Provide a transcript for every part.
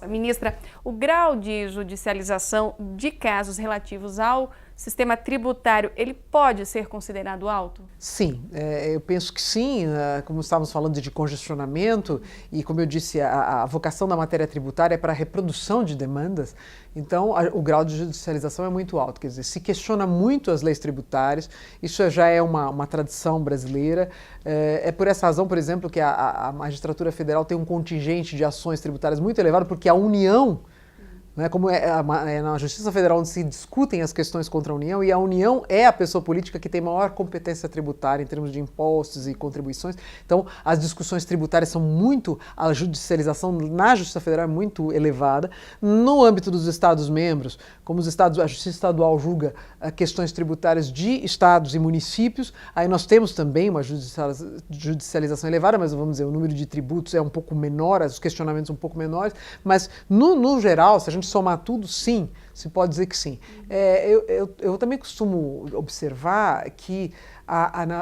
Ministra, o grau de judicialização de casos relativos ao sistema tributário, ele pode ser considerado alto? Sim, eu penso que sim, como estávamos falando de congestionamento e como eu disse, a vocação da matéria tributária é para a reprodução de demandas, então o grau de judicialização é muito alto, quer dizer, se questiona muito as leis tributárias, isso já é uma tradição brasileira, é por essa razão, por exemplo, que a magistratura federal tem um contingente de ações tributárias muito elevado, porque a União, como é na Justiça Federal onde se discutem as questões contra a União, e a União é a pessoa política que tem maior competência tributária em termos de impostos e contribuições. Então, as discussões tributárias são muito, a judicialização na Justiça Federal é muito elevada. No âmbito dos Estados-membros, como a Justiça Estadual julga questões tributárias de estados e municípios, aí nós temos também uma judicialização elevada, mas vamos dizer, o número de tributos é um pouco menor, os questionamentos um pouco menores, mas no geral, se a gente somar tudo, sim, se pode dizer que sim. Eu também costumo observar que,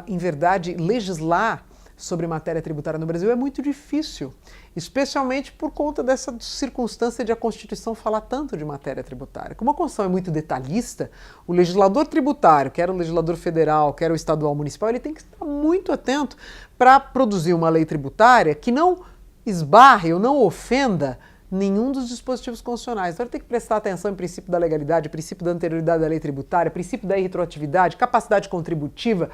em verdade, legislar sobre matéria tributária no Brasil é muito difícil, especialmente por conta dessa circunstância de a Constituição falar tanto de matéria tributária. Como a Constituição é muito detalhista, o legislador tributário, quer o legislador federal, quer o estadual municipal, ele tem que estar muito atento para produzir uma lei tributária que não esbarre ou não ofenda nenhum dos dispositivos constitucionais. Então ele tem que prestar atenção em princípio da legalidade, princípio da anterioridade da lei tributária, princípio da irretroatividade, capacidade contributiva,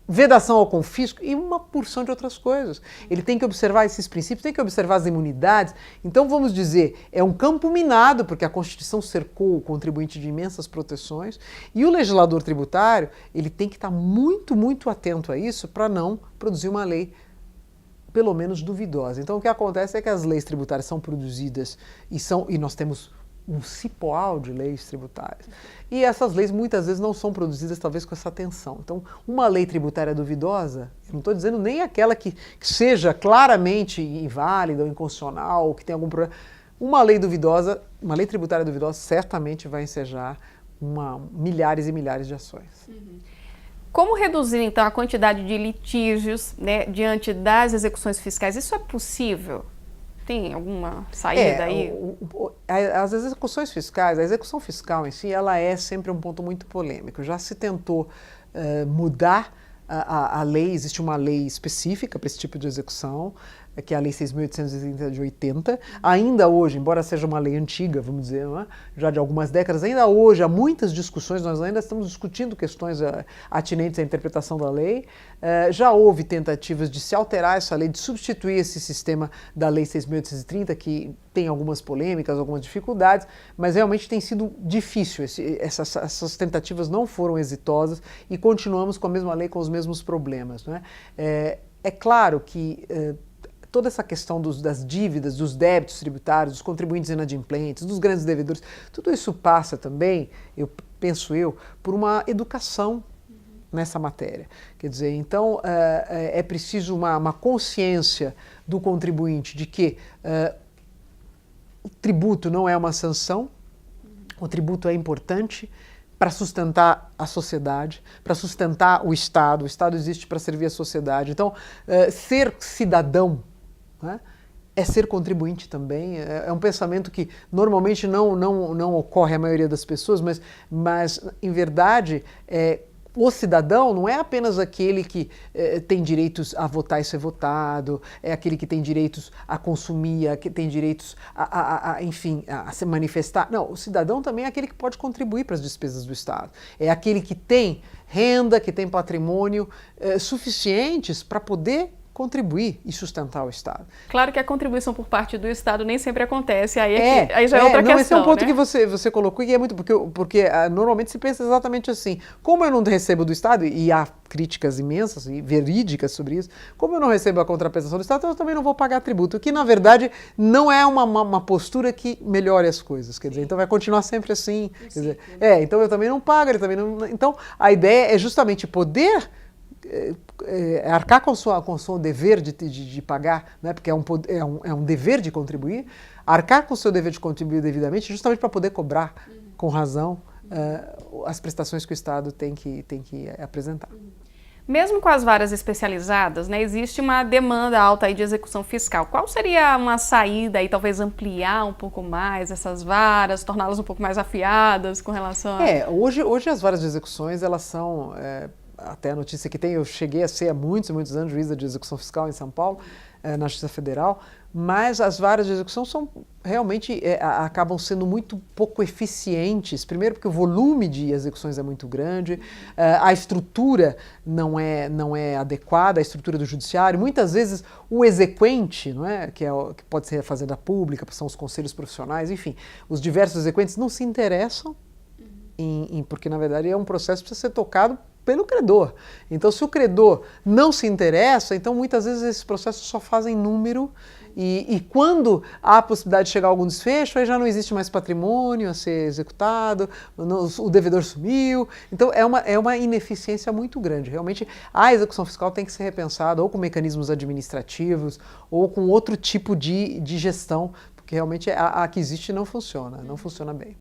vedação ao confisco e uma porção de outras coisas. Ele tem que observar esses princípios, tem que observar as imunidades. Então, vamos dizer, é um campo minado, porque a Constituição cercou o contribuinte de imensas proteções, e o legislador tributário, ele tem que estar muito, muito atento a isso para não produzir uma lei pelo menos duvidosa. Então, o que acontece é que as leis tributárias são produzidas e nós temos um cipoal de leis tributárias. E essas leis muitas vezes não são produzidas talvez com essa atenção. Então, uma lei tributária duvidosa, eu não estou dizendo nem aquela que seja claramente inválida ou inconstitucional, ou que tem algum problema. Uma lei duvidosa, uma lei tributária duvidosa certamente vai ensejar milhares e milhares de ações. Como reduzir, então, a quantidade de litígios, né, diante das execuções fiscais? Isso é possível? Tem alguma saída aí? As execuções fiscais, a execução fiscal em si, ela é sempre um ponto muito polêmico. Já se tentou mudar a lei, existe uma lei específica para esse tipo de execução, que é a Lei 6.830 de 80. Ainda hoje, embora seja uma lei antiga, vamos dizer, não é? Já de algumas décadas, ainda hoje há muitas discussões, nós ainda estamos discutindo questões atinentes à interpretação da lei. Já houve tentativas de se alterar essa lei, de substituir esse sistema da Lei 6.830, que tem algumas polêmicas, algumas dificuldades, mas realmente tem sido difícil. Essas tentativas não foram exitosas e continuamos com a mesma lei, com os mesmos problemas. Não é? É claro que toda essa questão das dívidas, dos débitos tributários, dos contribuintes inadimplentes, dos grandes devedores, tudo isso passa também, penso eu, por uma educação nessa matéria. Quer dizer, então é preciso uma consciência do contribuinte de que o tributo não é uma sanção, o tributo é importante para sustentar a sociedade, para sustentar o Estado existe para servir a sociedade. Então, ser cidadão, né, é ser contribuinte também, é um pensamento que normalmente não ocorre à maioria das pessoas, mas em verdade, o cidadão não é apenas aquele que tem direitos a votar e ser votado, é aquele que tem direitos a consumir, que tem direitos enfim, a se manifestar. Não, o cidadão também é aquele que pode contribuir para as despesas do Estado. É aquele que tem renda, que tem patrimônio suficientes para poder contribuir e sustentar o Estado. Claro que a contribuição por parte do Estado nem sempre acontece, aí já é outra questão. Esse é um ponto, né? que você colocou e é muito, porque normalmente se pensa exatamente assim, como eu não recebo do Estado, e há críticas imensas e verídicas sobre isso, como eu não recebo a contraprestação do Estado, eu também não vou pagar tributo, que na verdade não é uma postura que melhore as coisas, quer dizer, então vai continuar sempre assim, quer dizer, então eu também não pago, ele também não... Então a ideia é justamente poder arcar com o seu dever de pagar, né? Porque é um dever de contribuir, arcar com o seu dever de contribuir devidamente, justamente para poder cobrar com razão as prestações que o Estado tem que apresentar. Mesmo com as varas especializadas, né, existe uma demanda alta aí de execução fiscal. Qual seria uma saída aí, talvez ampliar um pouco mais essas varas, torná-las um pouco mais afiadas com relação a... Hoje as varas de execuções, elas são, até a notícia que tem, eu cheguei a ser há muitos e muitos anos juíza de execução fiscal em São Paulo, na Justiça Federal, mas as varas de execução são realmente acabam sendo muito pouco eficientes. Primeiro porque o volume de execuções é muito grande, a estrutura não é adequada, a estrutura do judiciário. Muitas vezes o exequente, não é, que pode ser a fazenda pública, são os conselhos profissionais, enfim, os diversos exequentes não se interessam porque na verdade é um processo que precisa ser tocado pelo credor. Então, se o credor não se interessa, então muitas vezes esses processos só fazem número e quando há a possibilidade de chegar a algum desfecho, aí já não existe mais patrimônio a ser executado, o devedor sumiu. Então, é uma ineficiência muito grande. Realmente, a execução fiscal tem que ser repensada ou com mecanismos administrativos ou com outro tipo de gestão, porque realmente a que existe não funciona bem.